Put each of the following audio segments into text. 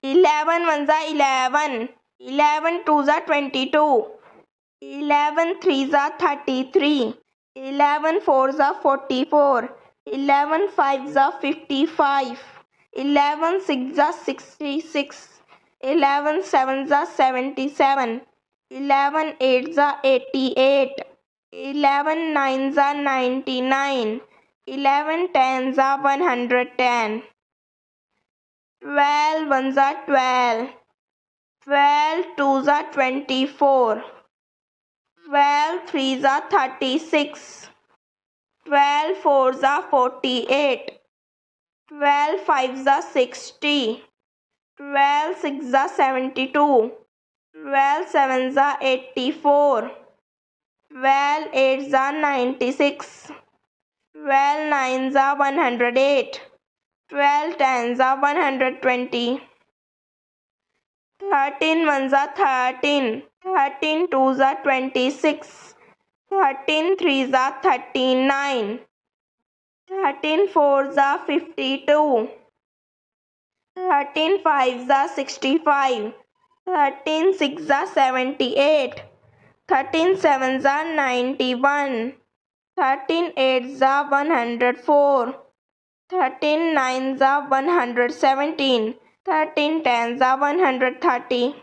11 ones are 11. 11 twos are 22. 11 threes are 33. 11 fours are 44. 11 fives are 55. 11 sixes are 66. 11 sevens are 77. 11 eights are 88. 11 nines are 99. 11 tens are 110. 12 ones are 12. 12 twos are 24. 12 threes are 36. 12 fours are 48. 12 fives are 60. 12 sixes are 72. 12 sevens are 84. 12 eights are 96. 12 nines are 108. 12 tens are 120. 13 ones are 13. 13 twos are 26. 13 threes are 39. 13 fours are 52. 13 fives are 65. 13 sixes are 78. 13 sevens are 91. 13 eights are 104. 13 nines are 117. 13 tens are 130.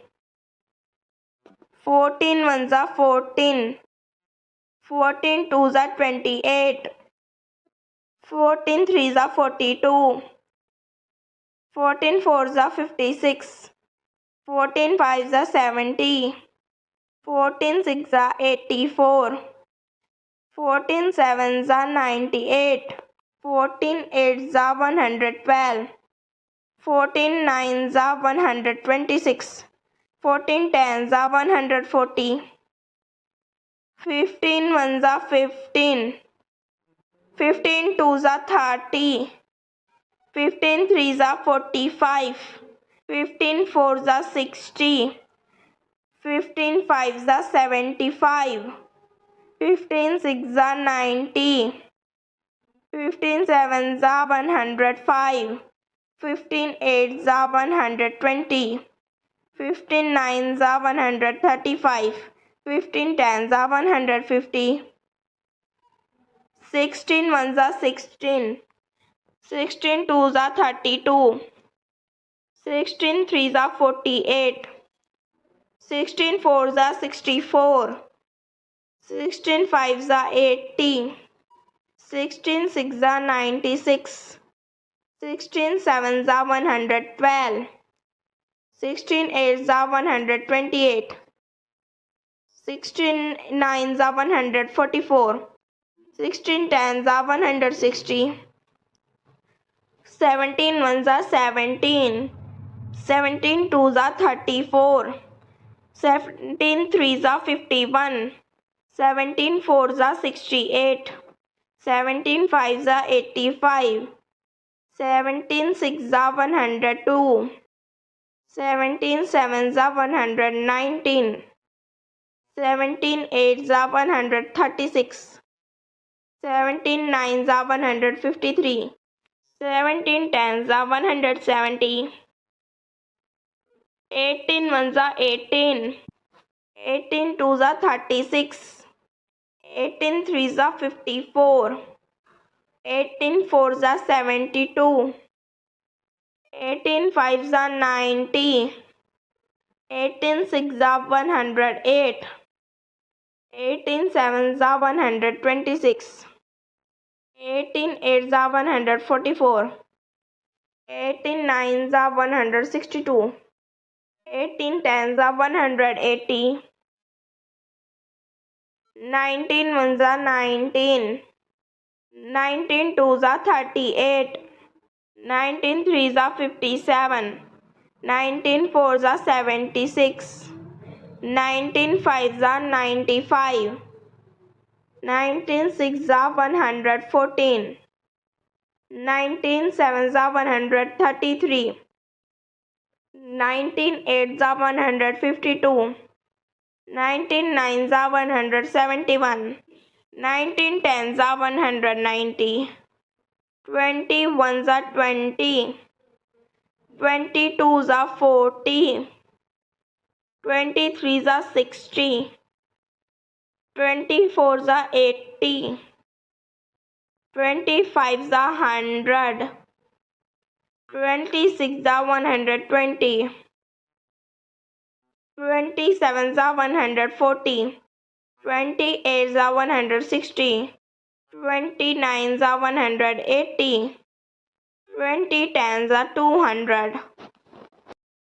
14 ones are 14. 14 twos are 28. 14 threes are 42. 14 fours are 56. 14 fives are 70. 14 sixes are 84. 14 sevens are 98. 14 eights are 112. 14 nines are 126. 14 tens are 140. 15 ones are 15. 15 twos are 30. 15 threes are 45. 15 fours are 60. 15 fives are 75. 15 sixes are 90. 15 sevens are 105. 15 eights are 120. 15 nines are 135. 15 tens are 150. 16 ones are 16. 16 twos are 32. 16 threes are 48. 16 fours are 64. 16 fives are 80. 16 sixes are 96. 16 sevens are 112. 16 eights are 128. 16 nines are 144. 16 tens are 160. 17 ones are 17. 17 twos are 34. 17 threes are 51. 17 fours are 68. 17 fives are 85. 17 sixes are 102. 17 sevens are 119. 17 eights are 136. 17 nines are 153. 17 tens are 170. 18 ones are 18. 18 twos are 36. 18 threes are 54. 18 fours are 72. 18 fives are 90. 18 sixes are 108. 18 sevens are 126. 18 eights are 144. 18 nines are 162. 18 tens are 180. 19 ones are 19. 19 twos are 38. 19 threes are 57. 19 fours are 76. 19 fives are 95. 19 sixes are 114. 19 sevens are 133. 19 eights are 152. 19 nines are 171. 19 tens are 190. 20 ones are 20. 22s are 40. 23s are 60. 24s are 80. 25s are 100. 26s are 120. 27s are 140. 28s are 160. 29s are 180. 20 tens are 200.